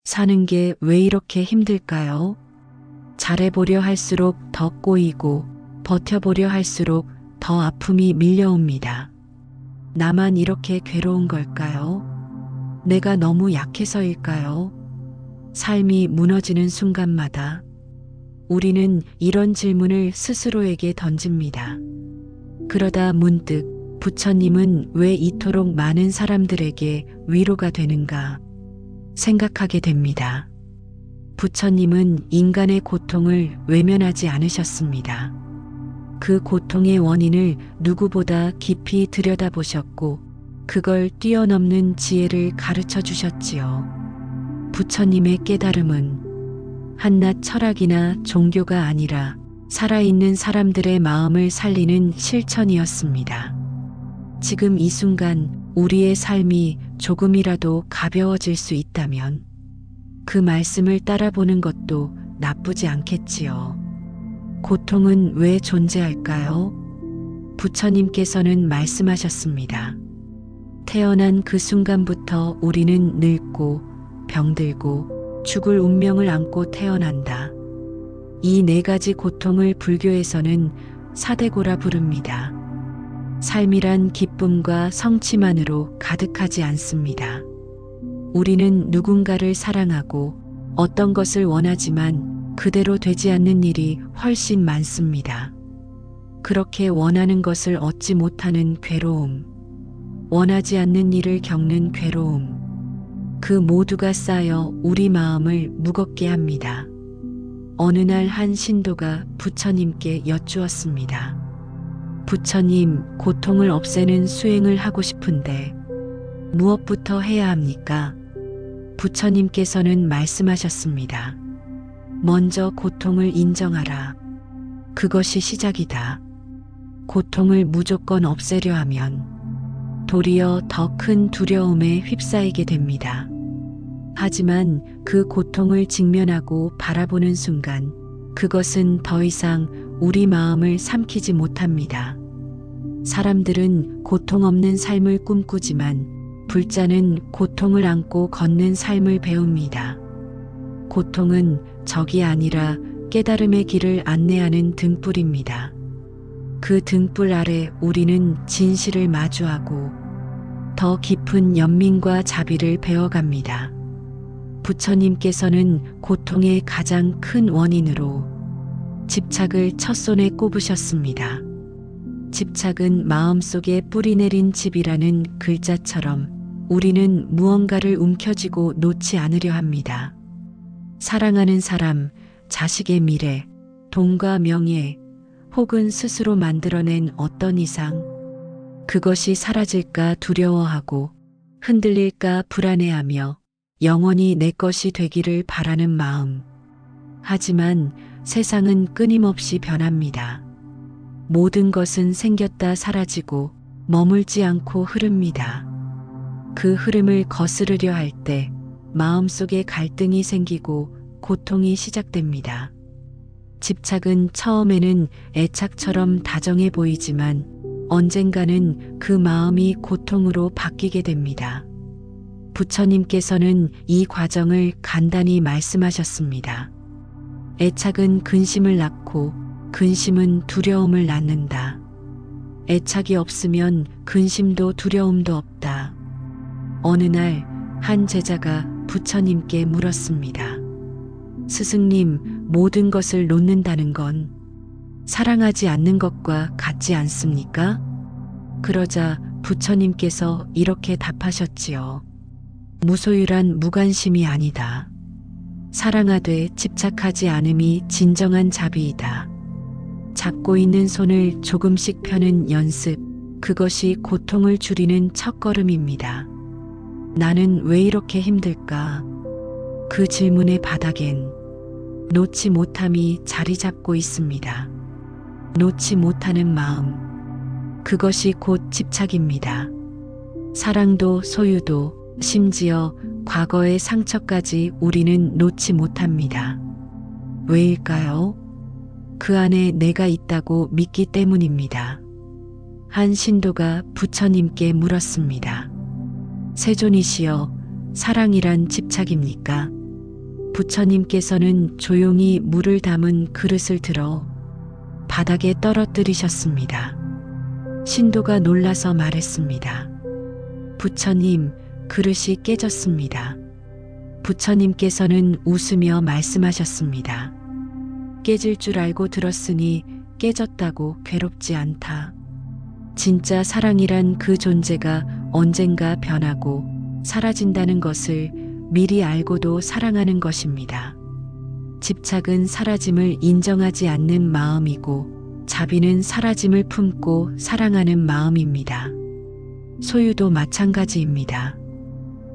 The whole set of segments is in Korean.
사는 게 왜 이렇게 힘들까요? 잘해보려 할수록 더 꼬이고 버텨보려 할수록 더 아픔이 밀려옵니다. 나만 이렇게 괴로운 걸까요? 내가 너무 약해서일까요? 삶이 무너지는 순간마다 우리는 이런 질문을 스스로에게 던집니다. 그러다 문득 부처님은 왜 이토록 많은 사람들에게 위로가 되는가 생각하게 됩니다. 부처님은 인간의 고통을 외면하지 않으셨습니다. 그 고통의 원인을 누구보다 깊이 들여다보셨고 그걸 뛰어넘는 지혜를 가르쳐 주셨지요. 부처님의 깨달음은 한낱 철학이나 종교가 아니라 살아있는 사람들의 마음을 살리는 실천이었습니다. 지금 이 순간 우리의 삶이 조금이라도 가벼워질 수 있다면 그 말씀을 따라보는 것도 나쁘지 않겠지요. 고통은 왜 존재할까요? 부처님께서는 말씀하셨습니다. 태어난 그 순간부터 우리는 늙고 병들고 죽을 운명을 안고 태어난다. 이 네 가지 고통을 불교에서는 사대고라 부릅니다. 삶이란 기쁨과 성취만으로 가득하지 않습니다. 우리는 누군가를 사랑하고 어떤 것을 원하지만 그대로 되지 않는 일이 훨씬 많습니다. 그렇게 원하는 것을 얻지 못하는 괴로움, 원하지 않는 일을 겪는 괴로움, 그 모두가 쌓여 우리 마음을 무겁게 합니다. 어느 날 한 신도가 부처님께 여쭈었습니다. 부처님, 고통을 없애는 수행을 하고 싶은데 무엇부터 해야 합니까? 부처님께서는 말씀하셨습니다. 먼저 고통을 인정하라. 그것이 시작이다. 고통을 무조건 없애려 하면 도리어 더 큰 두려움에 휩싸이게 됩니다. 하지만 그 고통을 직면하고 바라보는 순간 그것은 더 이상 우리 마음을 삼키지 못합니다. 사람들은 고통 없는 삶을 꿈꾸지만 불자는 고통을 안고 걷는 삶을 배웁니다. 고통은 적이 아니라 깨달음의 길을 안내하는 등불입니다. 그 등불 아래 우리는 진실을 마주하고 더 깊은 연민과 자비를 배워갑니다. 부처님께서는 고통의 가장 큰 원인으로 집착을 첫손에 꼽으셨습니다. 집착은 마음속에 뿌리내린 집이라는 글자처럼 우리는 무언가를 움켜쥐고 놓지 않으려 합니다. 사랑하는 사람, 자식의 미래, 돈과 명예, 혹은 스스로 만들어낸 어떤 이상, 그것이 사라질까 두려워하고 흔들릴까 불안해하며 영원히 내 것이 되기를 바라는 마음. 하지만 세상은 끊임없이 변합니다. 모든 것은 생겼다 사라지고 머물지 않고 흐릅니다. 그 흐름을 거스르려 할 때 마음속에 갈등이 생기고 고통이 시작됩니다. 집착은 처음에는 애착처럼 다정해 보이지만 언젠가는 그 마음이 고통으로 바뀌게 됩니다. 부처님께서는 이 과정을 간단히 말씀하셨습니다. 애착은 근심을 낳고 근심은 두려움을 낳는다. 애착이 없으면 근심도 두려움도 없다. 어느 날 한 제자가 부처님께 물었습니다. 스승님, 모든 것을 놓는다는 건 사랑하지 않는 것과 같지 않습니까? 그러자 부처님께서 이렇게 답하셨지요. 무소유란 무관심이 아니다. 사랑하되 집착하지 않음이 진정한 자비이다. 잡고 있는 손을 조금씩 펴는 연습, 그것이 고통을 줄이는 첫걸음입니다. 나는 왜 이렇게 힘들까? 그 질문의 바닥엔 놓지 못함이 자리 잡고 있습니다. 놓지 못하는 마음, 그것이 곧 집착입니다. 사랑도 소유도 심지어 과거의 상처까지 우리는 놓지 못합니다. 왜일까요? 그 안에 내가 있다고 믿기 때문입니다. 한 신도가 부처님께 물었습니다. 세존이시여, 사랑이란 집착입니까? 부처님께서는 조용히 물을 담은 그릇을 들어 바닥에 떨어뜨리셨습니다. 신도가 놀라서 말했습니다. 부처님, 그릇이 깨졌습니다. 부처님께서는 웃으며 말씀하셨습니다. 깨질 줄 알고 들었으니 깨졌다고 괴롭지 않다. 진짜 사랑이란 그 존재가 언젠가 변하고 사라진다는 것을 미리 알고도 사랑하는 것입니다. 집착은 사라짐을 인정하지 않는 마음이고 자비는 사라짐을 품고 사랑하는 마음입니다. 소유도 마찬가지입니다.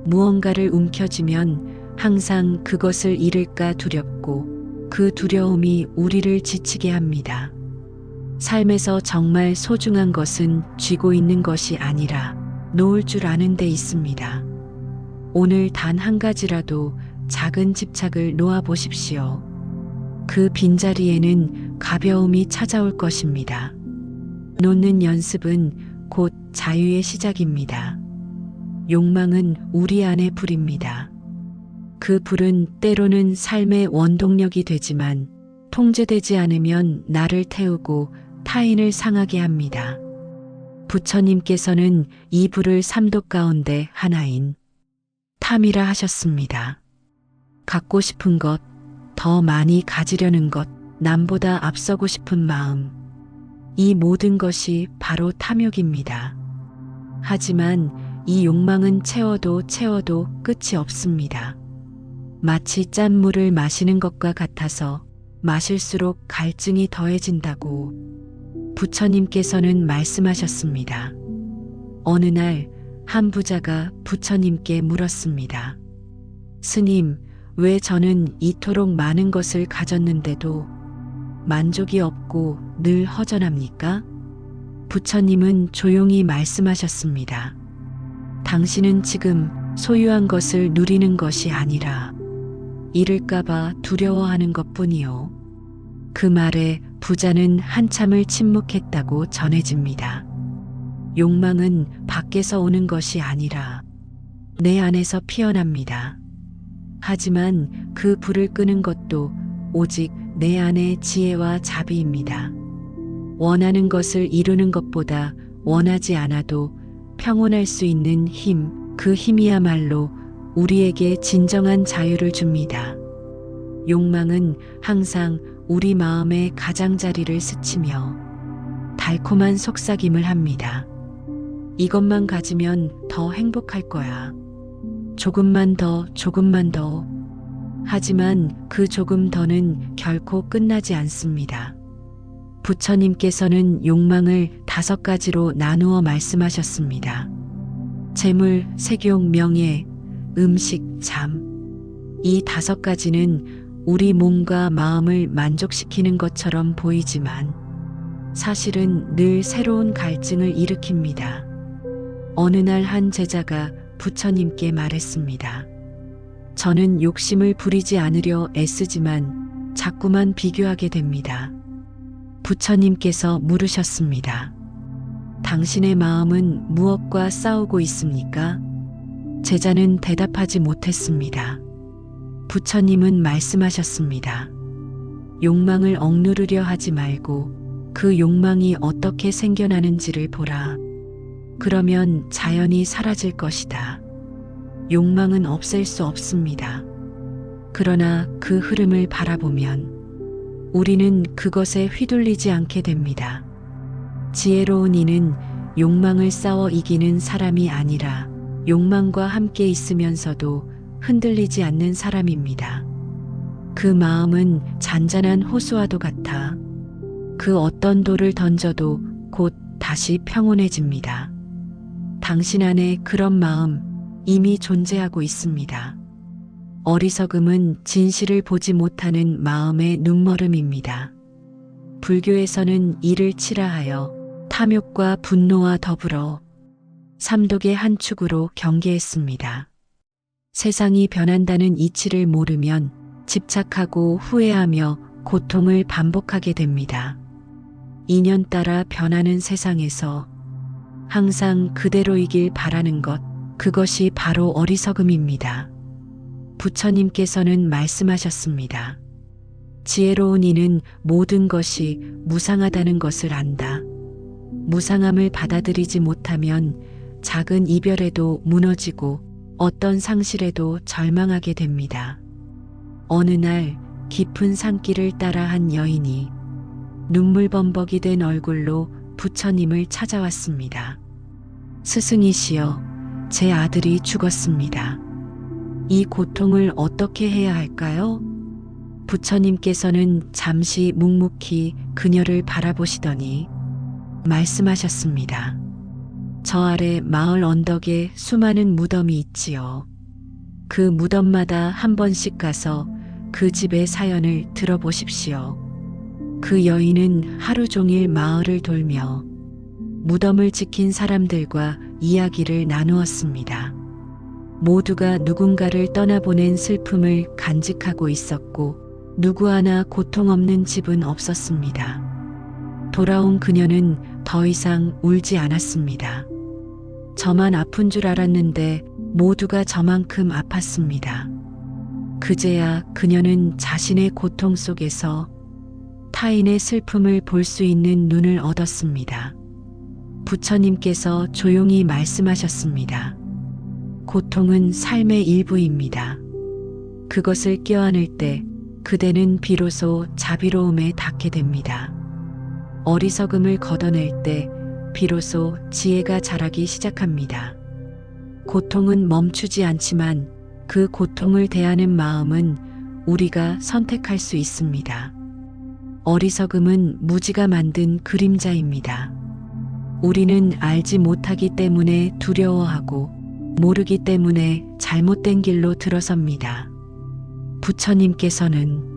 무언가를 움켜쥐면 항상 그것을 잃을까 두렵고 그 두려움이 우리를 지치게 합니다. 삶에서 정말 소중한 것은 쥐고 있는 것이 아니라 놓을 줄 아는 데 있습니다. 오늘 단 한 가지라도 작은 집착을 놓아 보십시오. 그 빈자리에는 가벼움이 찾아올 것입니다. 놓는 연습은 곧 자유의 시작입니다. 욕망은 우리 안의 불입니다. 그 불은 때로는 삶의 원동력이 되지만 통제되지 않으면 나를 태우고 타인을 상하게 합니다. 부처님께서는 이 불을 삼독 가운데 하나인 탐이라 하셨습니다. 갖고 싶은 것, 더 많이 가지려는 것, 남보다 앞서고 싶은 마음. 이 모든 것이 바로 탐욕입니다. 하지만 이 욕망은 채워도 끝이 없습니다. 마치 짠 물을 마시는 것과 같아서 마실수록 갈증이 더해진다고 부처님께서는 말씀하셨습니다. 어느 날 한 부자가 부처님께 물었습니다. 스님, 왜 저는 이토록 많은 것을 가졌는데도 만족이 없고 늘 허전합니까? 부처님은 조용히 말씀하셨습니다. 당신은 지금 소유한 것을 누리는 것이 아니라 잃을까봐 두려워하는 것뿐이요. 그 말에 부자는 한참을 침묵했다고 전해집니다. 욕망은 밖에서 오는 것이 아니라 내 안에서 피어납니다. 하지만 그 불을 끄는 것도 오직 내 안의 지혜와 자비입니다. 원하는 것을 이루는 것보다 원하지 않아도 평온할 수 있는 힘, 그 힘이야말로 우리에게 진정한 자유를 줍니다. 욕망은 항상 우리 마음의 가장자리를 스치며 달콤한 속삭임을 합니다. 이것만 가지면 더 행복할 거야. 조금만 더. 하지만 그 조금 더는 결코 끝나지 않습니다. 부처님께서는 욕망을 5가지로 나누어 말씀하셨습니다. 재물, 색욕, 명예, 음식, 잠. 이 5가지는 우리 몸과 마음을 만족시키는 것처럼 보이지만 사실은 늘 새로운 갈증을 일으킵니다. 어느 날 한 제자가 부처님께 말했습니다. 저는 욕심을 부리지 않으려 애쓰지만 자꾸만 비교하게 됩니다. 부처님께서 물으셨습니다. 당신의 마음은 무엇과 싸우고 있습니까? 제자는 대답하지 못했습니다. 부처님은 말씀하셨습니다. 욕망을 억누르려 하지 말고 그 욕망이 어떻게 생겨나는지를 보라. 그러면 자연히 사라질 것이다. 욕망은 없앨 수 없습니다. 그러나 그 흐름을 바라보면 우리는 그것에 휘둘리지 않게 됩니다. 지혜로운 이는 욕망을 싸워 이기는 사람이 아니라 욕망과 함께 있으면서도 흔들리지 않는 사람입니다. 그 마음은 잔잔한 호수와도 같아 그 어떤 돌을 던져도 곧 다시 평온해집니다. 당신 안에 그런 마음 이미 존재하고 있습니다. 어리석음은 진실을 보지 못하는 마음의 눈머름입니다. 불교에서는 이를 칠하하여 탐욕과 분노와 더불어 삼독의 한 축으로 경계했습니다. 세상이 변한다는 이치를 모르면 집착하고 후회하며 고통을 반복하게 됩니다. 인연 따라 변하는 세상에서 항상 그대로이길 바라는 것, 그것이 바로 어리석음입니다. 부처님께서는 말씀하셨습니다. 지혜로운 이는 모든 것이 무상하다는 것을 안다. 무상함을 받아들이지 못하면 작은 이별에도 무너지고 어떤 상실에도 절망하게 됩니다. 어느 날 깊은 산길을 따라 한 여인이 눈물범벅이 된 얼굴로 부처님을 찾아왔습니다. 스승이시여, 제 아들이 죽었습니다. 이 고통을 어떻게 해야 할까요? 부처님께서는 잠시 묵묵히 그녀를 바라보시더니 말씀하셨습니다. 저 아래 마을 언덕에 수많은 무덤이 있지요. 그 무덤마다 한 번씩 가서 그 집의 사연을 들어보십시오. 그 여인은 하루 종일 마을을 돌며 무덤을 지킨 사람들과 이야기를 나누었습니다. 모두가 누군가를 떠나보낸 슬픔을 간직하고 있었고 누구 하나 고통 없는 집은 없었습니다. 돌아온 그녀는 더 이상 울지 않았습니다. 저만 아픈 줄 알았는데 모두가 저만큼 아팠습니다. 그제야 그녀는 자신의 고통 속에서 타인의 슬픔을 볼 수 있는 눈을 얻었습니다. 부처님께서 조용히 말씀하셨습니다. 고통은 삶의 일부입니다. 그것을 껴안을 때 그대는 비로소 자비로움에 닿게 됩니다. 어리석음을 걷어낼 때 비로소 지혜가 자라기 시작합니다. 고통은 멈추지 않지만 그 고통을 대하는 마음은 우리가 선택할 수 있습니다. 어리석음은 무지가 만든 그림자입니다. 우리는 알지 못하기 때문에 두려워하고 모르기 때문에 잘못된 길로 들어섭니다. 부처님께서는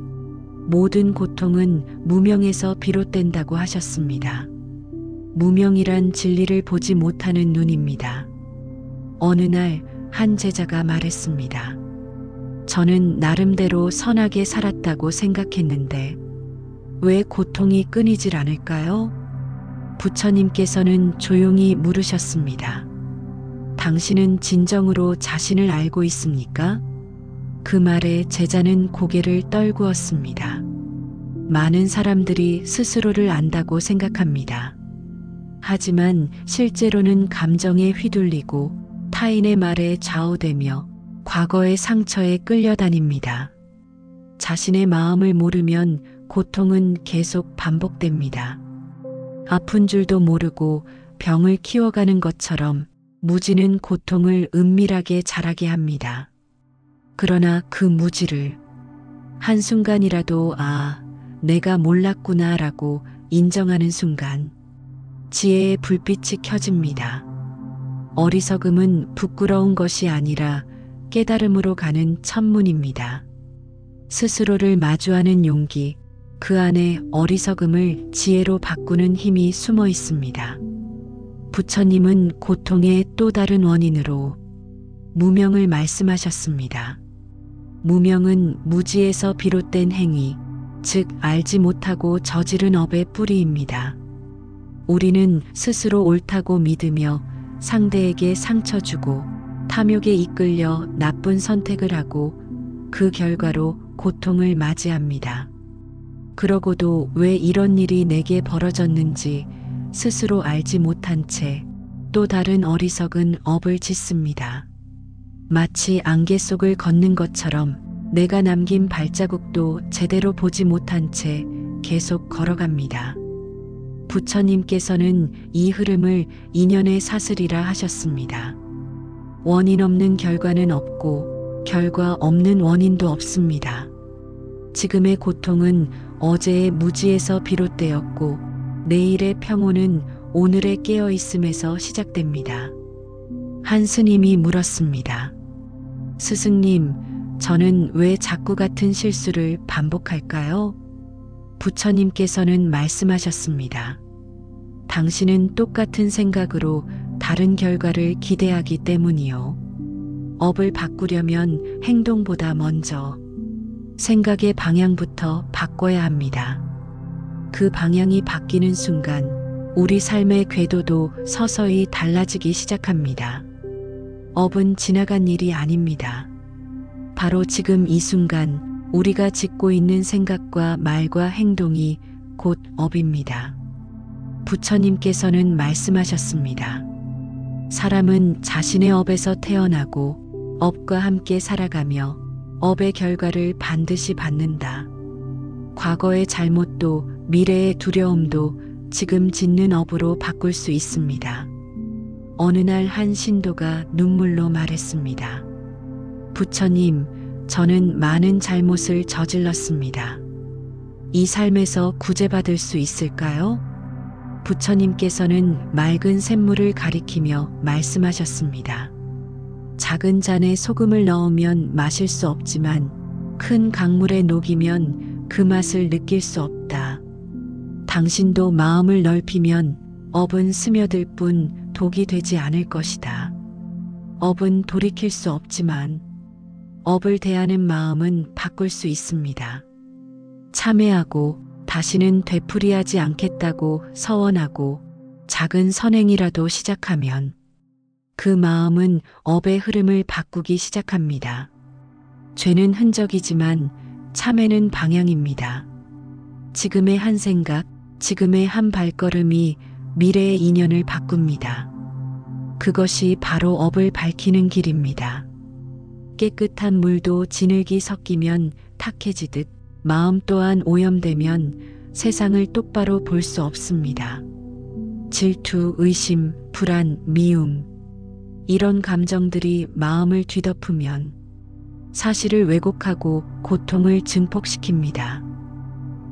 모든 고통은 무명에서 비롯된다고 하셨습니다. 무명이란 진리를 보지 못하는 눈입니다. 어느 날 한 제자가 말했습니다. 저는 나름대로 선하게 살았다고 생각했는데 왜 고통이 끊이질 않을까요? 부처님께서는 조용히 물으셨습니다. 당신은 진정으로 자신을 알고 있습니까? 그 말에 제자는 고개를 떨구었습니다. 많은 사람들이 스스로를 안다고 생각합니다. 하지만 실제로는 감정에 휘둘리고 타인의 말에 좌우되며 과거의 상처에 끌려다닙니다. 자신의 마음을 모르면 고통은 계속 반복됩니다. 아픈 줄도 모르고 병을 키워가는 것처럼 무지는 고통을 은밀하게 자라게 합니다. 그러나 그 무지를 한순간이라도 내가 몰랐구나라고 인정하는 순간 지혜의 불빛이 켜집니다. 어리석음은 부끄러운 것이 아니라 깨달음으로 가는 천문입니다. 스스로를 마주하는 용기, 그 안에 어리석음을 지혜로 바꾸는 힘이 숨어 있습니다. 부처님은 고통의 또 다른 원인으로 무명을 말씀하셨습니다. 무명은 무지에서 비롯된 행위, 즉 알지 못하고 저지른 업의 뿌리입니다. 우리는 스스로 옳다고 믿으며 상대에게 상처 주고 탐욕에 이끌려 나쁜 선택을 하고 그 결과로 고통을 맞이합니다. 그러고도 왜 이런 일이 내게 벌어졌는지 스스로 알지 못한 채 또 다른 어리석은 업을 짓습니다. 마치 안개 속을 걷는 것처럼 내가 남긴 발자국도 제대로 보지 못한 채 계속 걸어갑니다. 부처님께서는 이 흐름을 인연의 사슬이라 하셨습니다. 원인 없는 결과는 없고 결과 없는 원인도 없습니다. 지금의 고통은 어제의 무지에서 비롯되었고 내일의 평온은 오늘의 깨어있음에서 시작됩니다. 한 스님이 물었습니다. 스승님, 저는 왜 자꾸 같은 실수를 반복할까요? 부처님께서는 말씀하셨습니다. 당신은 똑같은 생각으로 다른 결과를 기대하기 때문이요. 업을 바꾸려면 행동보다 먼저 생각의 방향부터 바꿔야 합니다. 그 방향이 바뀌는 순간 우리 삶의 궤도도 서서히 달라지기 시작합니다. 업은 지나간 일이 아닙니다. 바로 지금 이 순간 우리가 짓고 있는 생각과 말과 행동이 곧 업입니다. 부처님께서는 말씀하셨습니다. 사람은 자신의 업에서 태어나고 업과 함께 살아가며 업의 결과를 반드시 받는다. 과거의 잘못도 미래의 두려움도 지금 짓는 업으로 바꿀 수 있습니다. 어느 날 한 신도가 눈물로 말했습니다. 부처님, 저는 많은 잘못을 저질렀습니다. 이 삶에서 구제받을 수 있을까요? 부처님께서는 맑은 샘물을 가리키며 말씀하셨습니다. 작은 잔에 소금을 넣으면 마실 수 없지만 큰 강물에 녹이면 그 맛을 느낄 수 없다. 당신도 마음을 넓히면 업은 스며들 뿐 독이 되지 않을 것이다. 업은 돌이킬 수 없지만 업을 대하는 마음은 바꿀 수 있습니다. 참회하고 다시는 되풀이하지 않겠다고 서원하고 작은 선행이라도 시작하면 그 마음은 업의 흐름을 바꾸기 시작합니다. 죄는 흔적이지만 참회는 방향입니다. 지금의 한 생각, 지금의 한 발걸음이 미래의 인연을 바꿉니다. 그것이 바로 업을 밝히는 길입니다. 깨끗한 물도 진흙이 섞이면 탁해지듯 마음 또한 오염되면 세상을 똑바로 볼 수 없습니다. 질투, 의심, 불안, 미움 이런 감정들이 마음을 뒤덮으면 사실을 왜곡하고 고통을 증폭시킵니다.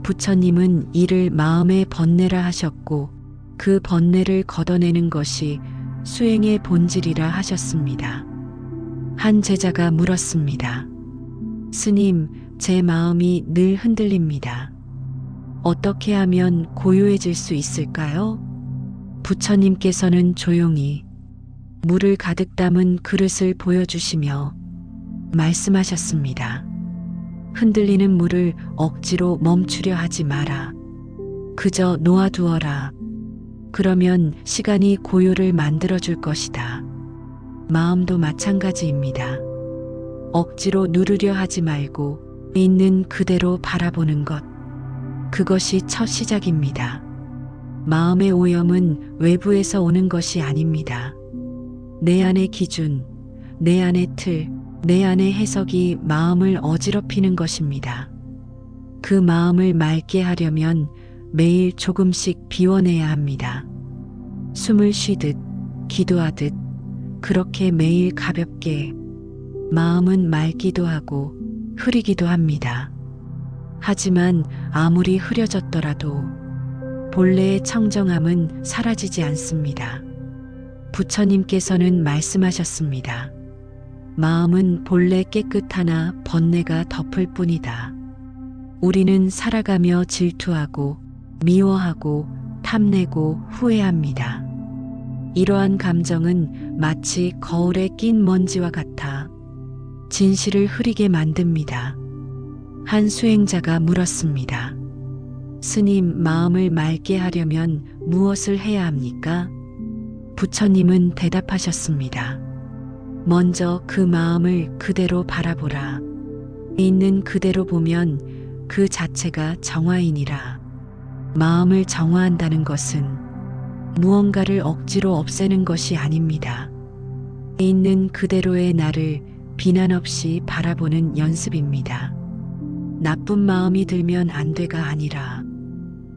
부처님은 이를 마음의 번뇌라 하셨고 그 번뇌를 걷어내는 것이 수행의 본질이라 하셨습니다. 한 제자가 물었습니다. 스님, 제 마음이 늘 흔들립니다. 어떻게 하면 고요해질 수 있을까요? 부처님께서는 조용히 물을 가득 담은 그릇을 보여주시며 말씀하셨습니다. 흔들리는 물을 억지로 멈추려 하지 마라. 그저 놓아두어라. 그러면 시간이 고요를 만들어줄 것이다. 마음도 마찬가지입니다. 억지로 누르려 하지 말고 있는 그대로 바라보는 것. 그것이 첫 시작입니다. 마음의 오염은 외부에서 오는 것이 아닙니다. 내 안의 기준, 내 안의 틀, 내 안의 해석이 마음을 어지럽히는 것입니다. 그 마음을 맑게 하려면 매일 조금씩 비워내야 합니다. 숨을 쉬듯, 기도하듯, 그렇게 매일 가볍게 마음은 맑기도 하고 흐리기도 합니다. 하지만 아무리 흐려졌더라도 본래의 청정함은 사라지지 않습니다. 부처님께서는 말씀하셨습니다. 마음은 본래 깨끗하나 번뇌가 덮을 뿐이다. 우리는 살아가며 질투하고 미워하고 탐내고 후회합니다. 이러한 감정은 마치 거울에 낀 먼지와 같아 진실을 흐리게 만듭니다. 한 수행자가 물었습니다. 스님, 마음을 맑게 하려면 무엇을 해야 합니까? 부처님은 대답하셨습니다. 먼저 그 마음을 그대로 바라보라. 있는 그대로 보면 그 자체가 정화이니라. 마음을 정화한다는 것은 무언가를 억지로 없애는 것이 아닙니다. 있는 그대로의 나를 비난 없이 바라보는 연습입니다. 나쁜 마음이 들면 안 돼가 아니라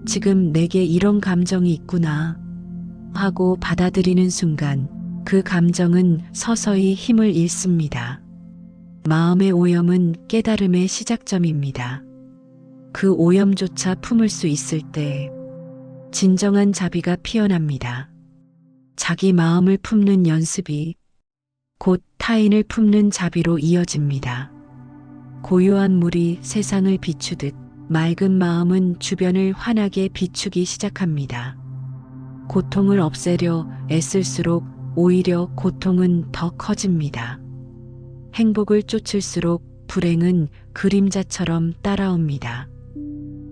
지금 내게 이런 감정이 있구나 하고 받아들이는 순간 그 감정은 서서히 힘을 잃습니다. 마음의 오염은 깨달음의 시작점입니다. 그 오염조차 품을 수 있을 때 진정한 자비가 피어납니다. 자기 마음을 품는 연습이 곧 타인을 품는 자비로 이어집니다. 고요한 물이 세상을 비추듯 맑은 마음은 주변을 환하게 비추기 시작합니다. 고통을 없애려 애쓸수록 오히려 고통은 더 커집니다. 행복을 쫓을수록 불행은 그림자처럼 따라옵니다.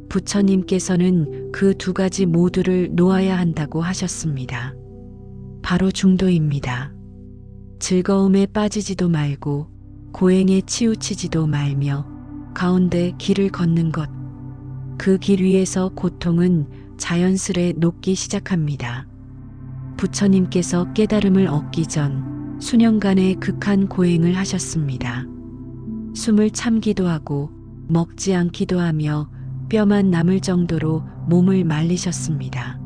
부처님께서는 그 두 가지 모두를 놓아야 한다고 하셨습니다. 바로 중도입니다. 즐거움에 빠지지도 말고 고행에 치우치지도 말며 가운데 길을 걷는 것. 그 길 위에서 고통은 자연스레 녹기 시작합니다. 부처님께서 깨달음을 얻기 전 수년간의 극한 고행을 하셨습니다. 숨을 참기도 하고 먹지 않기도 하며 뼈만 남을 정도로 몸을 말리셨습니다.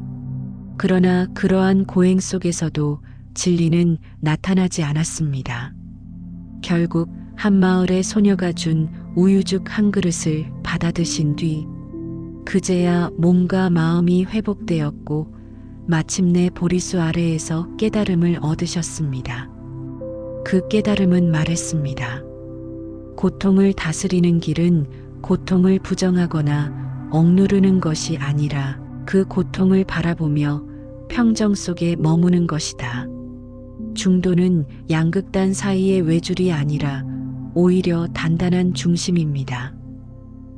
그러나 그러한 고행 속에서도 진리는 나타나지 않았습니다. 결국 한 마을의 소녀가 준 우유죽 한 그릇을 받아 드신 뒤 그제야 몸과 마음이 회복되었고 마침내 보리수 아래에서 깨달음을 얻으셨습니다. 그 깨달음은 말했습니다. 고통을 다스리는 길은 고통을 부정하거나 억누르는 것이 아니라 그 고통을 바라보며 평정 속에 머무는 것이다. 중도는 양극단 사이의 외줄이 아니라 오히려 단단한 중심입니다.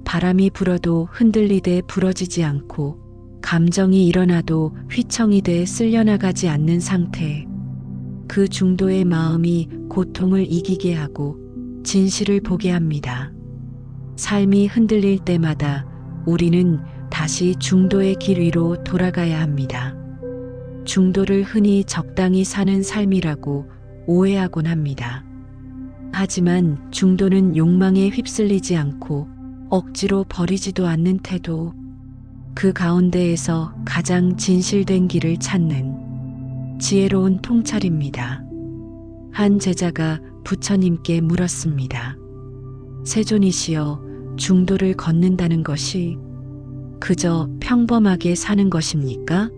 바람이 불어도 흔들리되 부러지지 않고 감정이 일어나도 휘청이 돼 쓸려나가지 않는 상태. 그 중도의 마음이 고통을 이기게 하고 진실을 보게 합니다. 삶이 흔들릴 때마다 우리는 다시 중도의 길 위로 돌아가야 합니다. 중도를 흔히 적당히 사는 삶이라고 오해하곤 합니다. 하지만 중도는 욕망에 휩쓸리지 않고 억지로 버리지도 않는 태도, 그 가운데에서 가장 진실된 길을 찾는 지혜로운 통찰입니다. 한 제자가 부처님께 물었습니다. 세존이시여, 중도를 걷는다는 것이 그저 평범하게 사는 것입니까?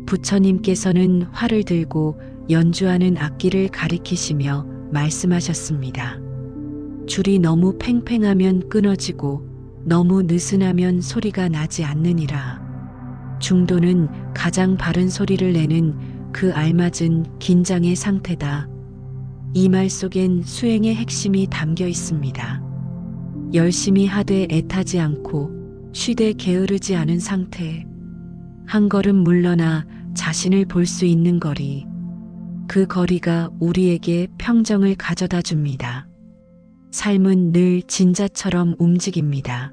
부처님께서는 활을 들고 연주하는 악기를 가리키시며 말씀하셨습니다. 줄이 너무 팽팽하면 끊어지고 너무 느슨하면 소리가 나지 않느니라. 중도는 가장 바른 소리를 내는 그 알맞은 긴장의 상태다. 이 말 속엔 수행의 핵심이 담겨 있습니다. 열심히 하되 애타지 않고 쉬되 게으르지 않은 상태. 한 걸음 물러나 자신을 볼 수 있는 거리. 그 거리가 우리에게 평정을 가져다 줍니다. 삶은 늘 진자처럼 움직입니다.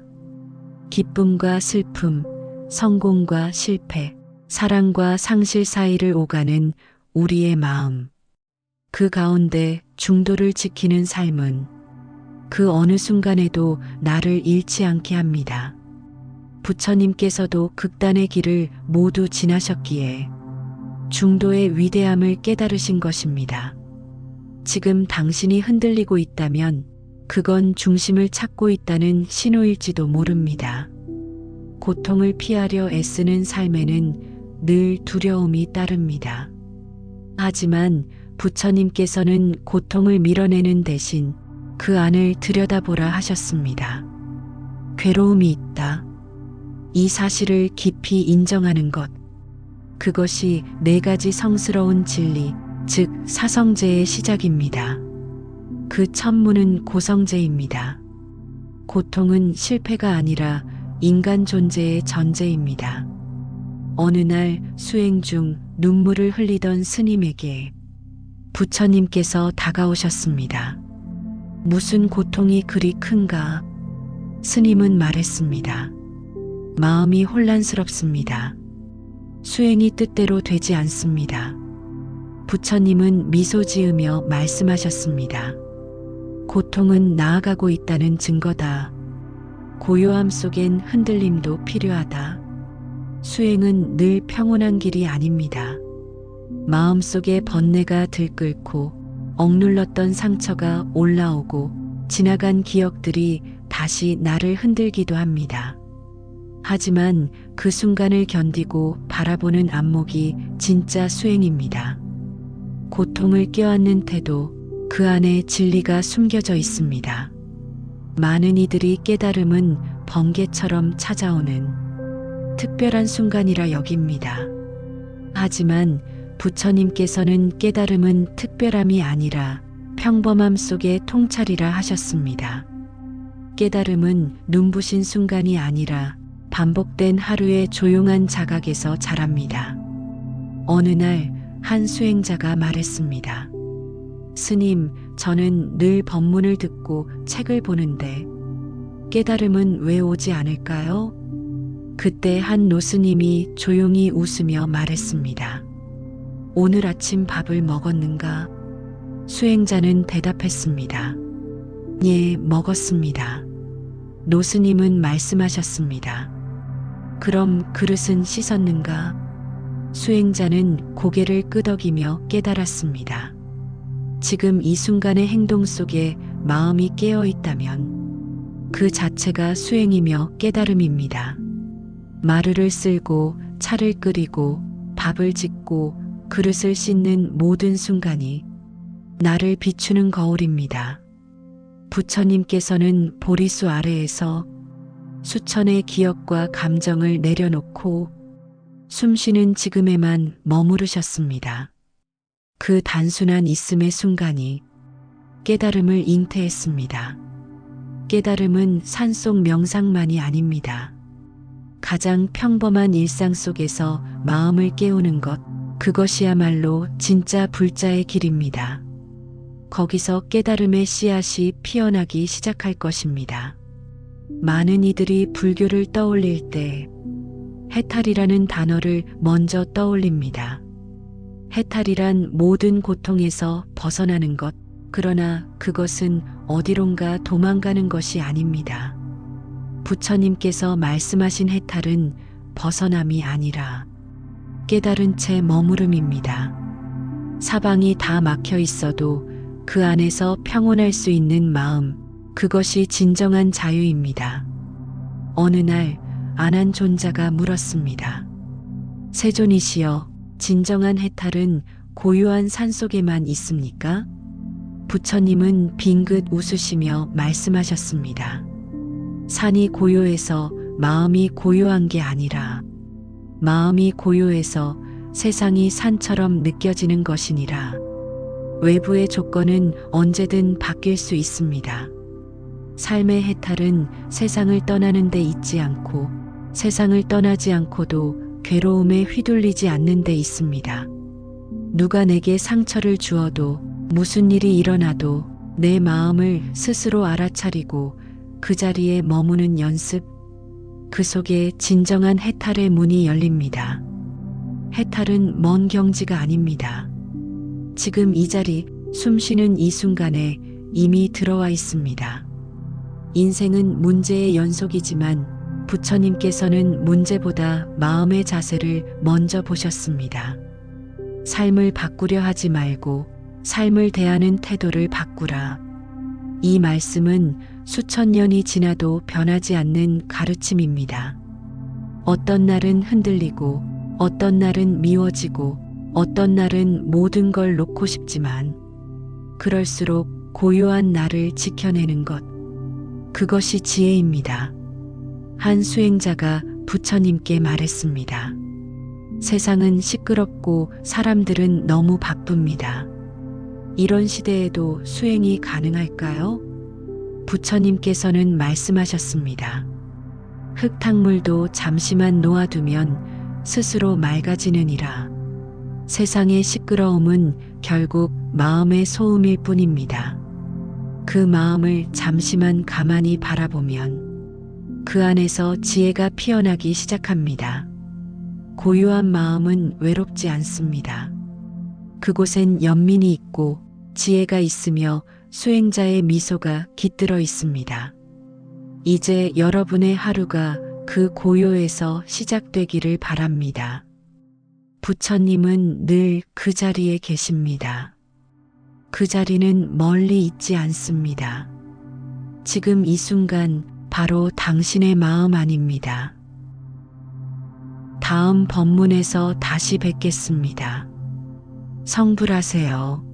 기쁨과 슬픔, 성공과 실패, 사랑과 상실 사이를 오가는 우리의 마음. 그 가운데 중도를 지키는 삶은 그 어느 순간에도 나를 잃지 않게 합니다. 부처님께서도 극단의 길을 모두 지나셨기에 중도의 위대함을 깨달으신 것입니다. 지금 당신이 흔들리고 있다면 그건 중심을 찾고 있다는 신호일지도 모릅니다. 고통을 피하려 애쓰는 삶에는 늘 두려움이 따릅니다. 하지만 부처님께서는 고통을 밀어내는 대신 그 안을 들여다보라 하셨습니다. 괴로움이 있다. 이 사실을 깊이 인정하는 것. 그것이 네 가지 성스러운 진리, 즉 사성제의 시작입니다. 그 첫문은 고성제입니다. 고통은 실패가 아니라 인간 존재의 전제입니다. 어느 날 수행 중 눈물을 흘리던 스님에게 부처님께서 다가오셨습니다. 무슨 고통이 그리 큰가? 스님은 말했습니다. 마음이 혼란스럽습니다. 수행이 뜻대로 되지 않습니다. 부처님은 미소 지으며 말씀하셨습니다. 고통은 나아가고 있다는 증거다. 고요함 속엔 흔들림도 필요하다. 수행은 늘 평온한 길이 아닙니다. 마음속에 번뇌가 들끓고 억눌렀던 상처가 올라오고 지나간 기억들이 다시 나를 흔들기도 합니다. 하지만 그 순간을 견디고 바라보는 안목이 진짜 수행입니다. 고통을 껴안는 태도, 그 안에 진리가 숨겨져 있습니다. 많은 이들이 깨달음은 번개처럼 찾아오는 특별한 순간이라 여깁니다. 하지만 부처님께서는 깨달음은 특별함이 아니라 평범함 속의 통찰이라 하셨습니다. 깨달음은 눈부신 순간이 아니라 반복된 하루의 조용한 자각에서 자랍니다. 어느 날 한 수행자가 말했습니다. 스님, 저는 늘 법문을 듣고 책을 보는데 깨달음은 왜 오지 않을까요? 그때 한 노스님이 조용히 웃으며 말했습니다. 오늘 아침 밥을 먹었는가? 수행자는 대답했습니다. 예, 먹었습니다. 노스님은 말씀하셨습니다. 그럼 그릇은 씻었는가? 수행자는 고개를 끄덕이며 깨달았습니다. 지금 이 순간의 행동 속에 마음이 깨어 있다면 그 자체가 수행이며 깨달음입니다. 마루를 쓸고 차를 끓이고 밥을 짓고 그릇을 씻는 모든 순간이 나를 비추는 거울입니다. 부처님께서는 보리수 아래에서 수천의 기억과 감정을 내려놓고 숨쉬는 지금에만 머무르셨습니다. 그 단순한 있음의 순간이 깨달음을 잉태했습니다. 깨달음은 산속 명상만이 아닙니다. 가장 평범한 일상 속에서 마음을 깨우는 것, 그것이야말로 진짜 불자의 길입니다. 거기서 깨달음의 씨앗이 피어나기 시작할 것입니다. 많은 이들이 불교를 떠올릴 때 해탈이라는 단어를 먼저 떠올립니다. 해탈이란 모든 고통에서 벗어나는 것, 그러나 그것은 어디론가 도망가는 것이 아닙니다. 부처님께서 말씀하신 해탈은 벗어남이 아니라 깨달은 채 머무름입니다. 사방이 다 막혀 있어도 그 안에서 평온할 수 있는 마음, 그것이 진정한 자유입니다. 어느 날 아난존자가 물었습니다. 세존이시여, 진정한 해탈은 고요한 산속에만 있습니까? 부처님은 빙긋 웃으시며 말씀하셨습니다. 산이 고요해서 마음이 고요한 게 아니라 마음이 고요해서 세상이 산처럼 느껴지는 것이니라. 외부의 조건은 언제든 바뀔 수 있습니다. 삶의 해탈은 세상을 떠나는 데 있지 않고 세상을 떠나지 않고도 괴로움에 휘둘리지 않는 데 있습니다. 누가 내게 상처를 주어도 무슨 일이 일어나도 내 마음을 스스로 알아차리고 그 자리에 머무는 연습, 그 속에 진정한 해탈의 문이 열립니다. 해탈은 먼 경지가 아닙니다. 지금 이 자리, 숨쉬는 이 순간에 이미 들어와 있습니다. 인생은 문제의 연속이지만 부처님께서는 문제보다 마음의 자세를 먼저 보셨습니다. 삶을 바꾸려 하지 말고 삶을 대하는 태도를 바꾸라. 이 말씀은 수천 년이 지나도 변하지 않는 가르침입니다. 어떤 날은 흔들리고 어떤 날은 미워지고 어떤 날은 모든 걸 놓고 싶지만 그럴수록 고요한 나를 지켜내는 것, 그것이 지혜입니다. 한 수행자가 부처님께 말했습니다. 세상은 시끄럽고 사람들은 너무 바쁩니다. 이런 시대에도 수행이 가능할까요? 부처님께서는 말씀하셨습니다. 흙탕물도 잠시만 놓아두면 스스로 맑아지느니라. 세상의 시끄러움은 결국 마음의 소음일 뿐입니다. 그 마음을 잠시만 가만히 바라보면 그 안에서 지혜가 피어나기 시작합니다. 고요한 마음은 외롭지 않습니다. 그곳엔 연민이 있고 지혜가 있으며 수행자의 미소가 깃들어 있습니다. 이제 여러분의 하루가 그 고요에서 시작되기를 바랍니다. 부처님은 늘 그 자리에 계십니다. 그 자리는 멀리 있지 않습니다. 지금 이 순간 바로 당신의 마음 아닙니다. 다음 법문에서 다시 뵙겠습니다. 성불하세요.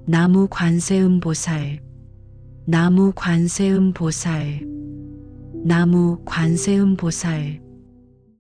나무 관세음 보살, 나무 관세음 보살, 나무 관세음 보살.